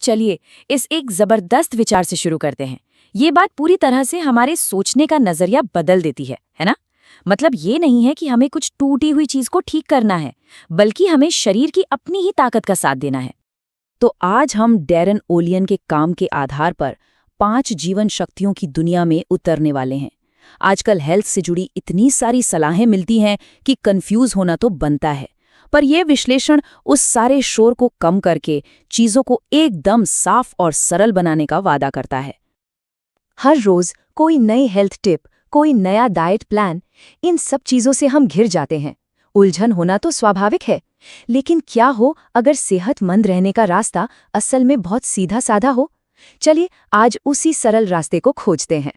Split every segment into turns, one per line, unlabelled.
चलिए इस एक जबरदस्त विचार से शुरू करते हैं। ये बात पूरी तरह से हमारे सोचने का नजरिया बदल देती है ना? मतलब ये नहीं है कि हमें कुछ टूटी हुई चीज को ठीक करना है, बल्कि हमें शरीर की अपनी ही ताकत का साथ देना है। तो आज हम डैरेन ओलियन के काम के आधार पर 5 जीवन शक्तियों की दुनिया में उतरने वाले हैं। आजकल हेल्थ से जुड़ी इतनी सारी सलाहें मिलती हैं कि कंफ्यूज होना तो बनता है, पर यह विश्लेषण उस सारे शोर को कम करके चीजों को एकदम साफ और सरल बनाने का वादा करता है।
हर रोज कोई नई हेल्थ टिप, कोई नया डाइट प्लान, इन सब चीजों से हम घिर जाते हैं। उलझन होना तो स्वाभाविक है, लेकिन क्या हो अगर सेहतमंद रहने का रास्ता असल में बहुत सीधा साधा हो? चलिए आज उसी सरल रास्ते को खोजते हैं।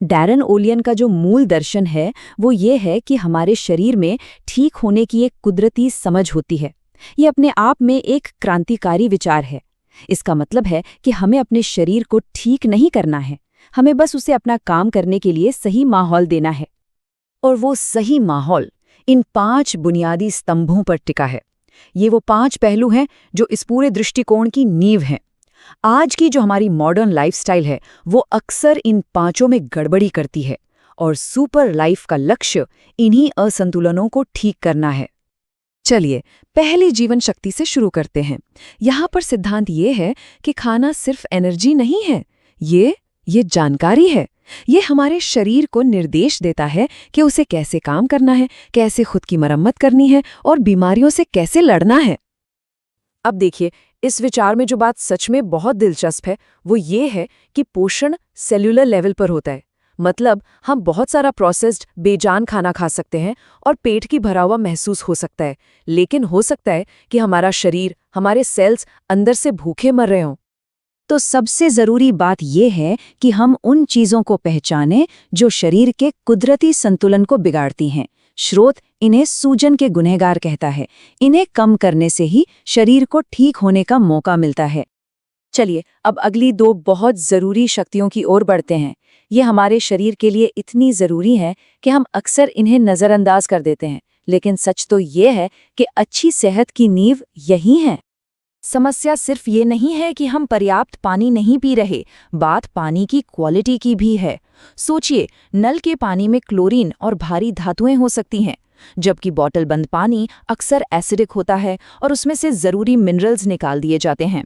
डैरेन ओलियन का जो मूल दर्शन है वो ये है कि हमारे शरीर में ठीक होने की एक कुदरती समझ होती है। ये अपने आप में एक क्रांतिकारी विचार है। इसका मतलब है कि हमें अपने शरीर को ठीक नहीं करना है, हमें बस उसे अपना काम करने के लिए सही माहौल देना है। और वो सही माहौल इन 5 बुनियादी स्तंभों पर टिका है। ये वो 5 पहलू हैं जो इस पूरे दृष्टिकोण की नींव हैं। आज की जो हमारी मॉडर्न लाइफस्टाइल है वो अक्सर इन 5 में गड़बड़ी करती है, और सुपर लाइफ का लक्ष्य इन्हीं असंतुलनों को ठीक करना है। चलिए पहली जीवन शक्ति से शुरू करते हैं। यहाँ पर सिद्धांत ये है कि खाना सिर्फ एनर्जी नहीं है, ये जानकारी है। ये हमारे शरीर को निर्देश देता है कि उसे कैसे काम करना है, कैसे खुद की मरम्मत करनी है और बीमारियों से कैसे लड़ना है। अब देखिए, इस विचार में जो बात सच में बहुत दिलचस्प है वो ये है कि पोषण सेल्यूलर लेवल पर होता है। मतलब हम बहुत सारा प्रोसेस्ड बेजान खाना खा सकते हैं और पेट की भरा हुआ महसूस हो सकता है, लेकिन हो सकता है कि हमारा शरीर, हमारे सेल्स अंदर से भूखे मर रहे हों।
तो सबसे जरूरी बात यह है कि हम उन चीजों को पहचानें जो शरीर के कुदरती संतुलन को बिगाड़ती हैं। स्रोत इन्हें सूजन के गुनहगार कहता है। इन्हें कम करने से ही शरीर को ठीक होने का मौका मिलता है। चलिए अब अगली 2 बहुत जरूरी शक्तियों की ओर बढ़ते हैं। ये हमारे शरीर के लिए इतनी जरूरी हैं कि हम अक्सर इन्हें नजरअंदाज कर देते हैं, लेकिन सच तो ये है कि अच्छी सेहत की नींव यही है। समस्या सिर्फ ये नहीं है कि हम पर्याप्त पानी नहीं पी रहे, बात पानी की क्वालिटी की भी है। सोचिए, नल के पानी में क्लोरीन और भारी धातुएं हो सकती हैं, जबकि बॉटल बंद पानी अक्सर एसिडिक होता है और उसमें से जरूरी मिनरल्स निकाल दिए जाते हैं।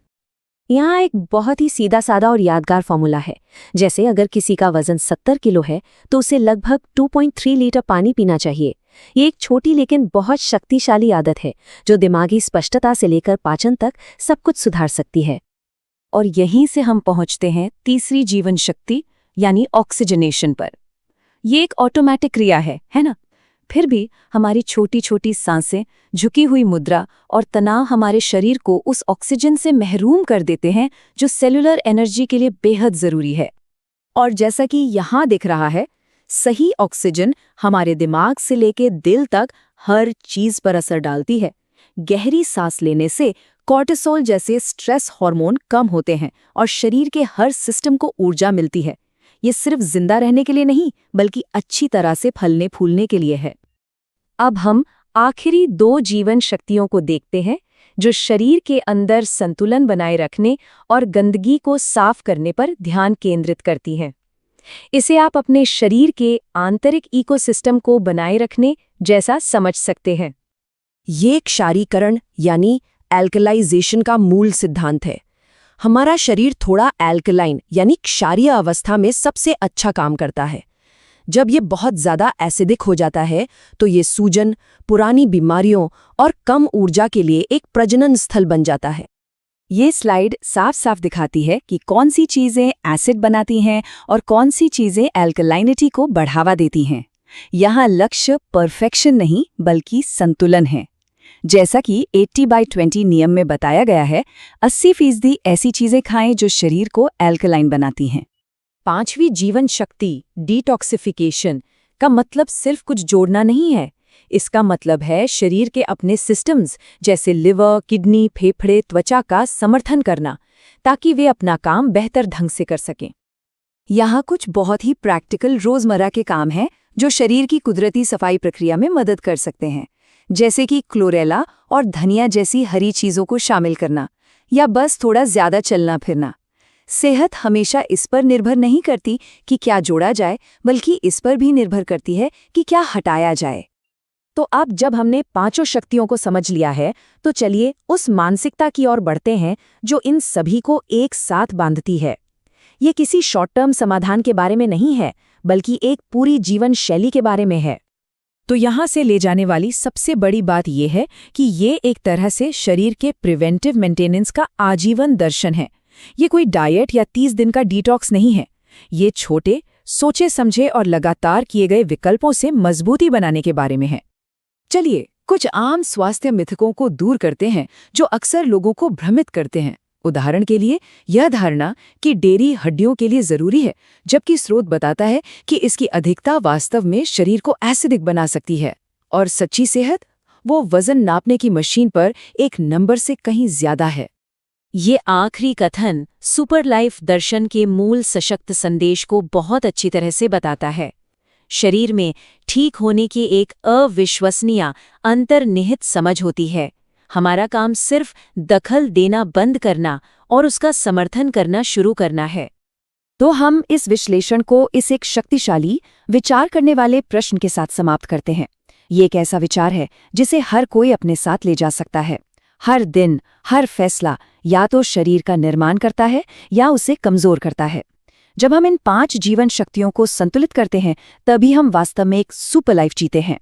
यहाँ एक बहुत ही सीधा साधा और यादगार फॉर्मूला है। जैसे अगर किसी का वजन 70 किलो है तो उसे लगभग 2.3 लीटर पानी पीना चाहिए। ये एक छोटी लेकिन बहुत शक्तिशाली आदत है जो दिमागी स्पष्टता से लेकर पाचन तक सब कुछ सुधार सकती है। और यहीं से हम पहुंचते हैं तीसरी जीवन शक्ति यानी ऑक्सीजनेशन पर। ये एक ऑटोमेटिक क्रिया है ना? फिर भी हमारी छोटी छोटी सांसें, झुकी हुई मुद्रा और तनाव हमारे शरीर को उस ऑक्सीजन से महरूम कर देते हैं जो सेलुलर एनर्जी के लिए बेहद जरूरी है। और जैसा कि यहाँ दिख रहा है, सही ऑक्सीजन हमारे दिमाग से लेके दिल तक हर चीज पर असर डालती है। गहरी सांस लेने से कॉर्टिसोल जैसे स्ट्रेस हार्मोन कम होते हैं और शरीर के हर सिस्टम को ऊर्जा मिलती है। ये सिर्फ जिंदा रहने के लिए नहीं, बल्कि अच्छी तरह से फलने फूलने के लिए है। अब हम आखिरी 2 जीवन शक्तियों को देखते हैं जो शरीर के अंदर संतुलन बनाए रखने और गंदगी को साफ करने पर ध्यान केंद्रित करती हैं। इसे आप अपने शरीर के आंतरिक इकोसिस्टम को बनाए रखने जैसा समझ सकते हैं।
ये क्षारीकरण यानी एल्कलाइजेशन का मूल सिद्धांत है। हमारा शरीर थोड़ा एल्कलाइन यानी क्षारीय अवस्था में सबसे अच्छा काम करता है। जब ये बहुत ज़्यादा एसिडिक हो जाता है तो ये सूजन, पुरानी बीमारियों और कम ऊर्जा के लिए एक प्रजनन स्थल बन जाता है।
ये स्लाइड साफ साफ दिखाती है कि कौन सी चीज़ें एसिड बनाती हैं और कौन सी चीज़ें एल्कलाइनिटी को बढ़ावा देती हैं। यहाँ लक्ष्य परफेक्शन नहीं बल्कि संतुलन है। जैसा कि 80/20 नियम में बताया गया है, 80% ऐसी चीज़ें खाएं जो शरीर को एल्कलाइन बनाती हैं।
5वीं जीवन शक्ति डिटॉक्सिफिकेशन का मतलब सिर्फ कुछ जोड़ना नहीं है। इसका मतलब है शरीर के अपने सिस्टम्स जैसे लिवर, किडनी, फेफड़े, त्वचा का समर्थन करना ताकि वे अपना काम बेहतर ढंग से कर सकें।
यहाँ कुछ बहुत ही प्रैक्टिकल रोजमर्रा के काम हैं जो शरीर की कुदरती सफाई प्रक्रिया में मदद कर सकते हैं, जैसे कि क्लोरेला और धनिया जैसी हरी चीज़ों को शामिल करना।
या बस थोड़ा ज्यादा चलना फिरना? सेहत हमेशा इस पर निर्भर नहीं करती कि क्या जोड़ा जाए, बल्कि इस पर भी निर्भर करती है कि क्या हटाया जाए।
तो अब जब हमने पांचों शक्तियों को समझ लिया है, तो चलिए उस मानसिकता की ओर बढ़ते हैं जो इन सभी को एक साथ बांधती है। ये किसी शॉर्ट टर्म समाधान के बारे में नहीं है, बल्कि एक पूरी जीवन शैली के बारे में है। तो यहाँ से ले जाने वाली सबसे बड़ी बात यह है कि ये एक तरह से शरीर के प्रिवेंटिव मेंटेनेंस का आजीवन दर्शन है। ये कोई डाइट या 30 दिन का डिटॉक्स नहीं है। ये छोटे, सोचे समझे और लगातार किए गए विकल्पों से मजबूती बनाने के बारे में है।
चलिए कुछ आम स्वास्थ्य मिथकों को दूर करते हैं जो अक्सर लोगों को भ्रमित करते हैं। उदाहरण के लिए यह धारणा कि डेयरी हड्डियों के लिए जरूरी है, जबकि स्रोत बताता है कि इसकी अधिकता वास्तव में शरीर को एसिडिक बना सकती है। और सच्ची सेहत वो वजन नापने की मशीन पर एक नंबर से कहीं ज्यादा है।
ये आखिरी कथन सुपर लाइफ दर्शन के मूल सशक्त संदेश को बहुत अच्छी तरह से बताता है। शरीर में ठीक होने की एक अविश्वसनीय अंतर्निहित समझ होती है। हमारा काम सिर्फ दखल देना बंद करना और उसका समर्थन करना शुरू करना है। तो हम इस विश्लेषण को इस एक शक्तिशाली, विचार करने वाले प्रश्न के साथ समाप्त करते हैं। ये एक ऐसा विचार है जिसे हर कोई अपने साथ ले जा सकता है। हर दिन, हर फैसला या तो शरीर का निर्माण करता है या उसे कमजोर करता है। जब हम इन 5 जीवन शक्तियों को संतुलित करते हैं, तभी हम वास्तव में एक सुपर लाइफ जीते हैं।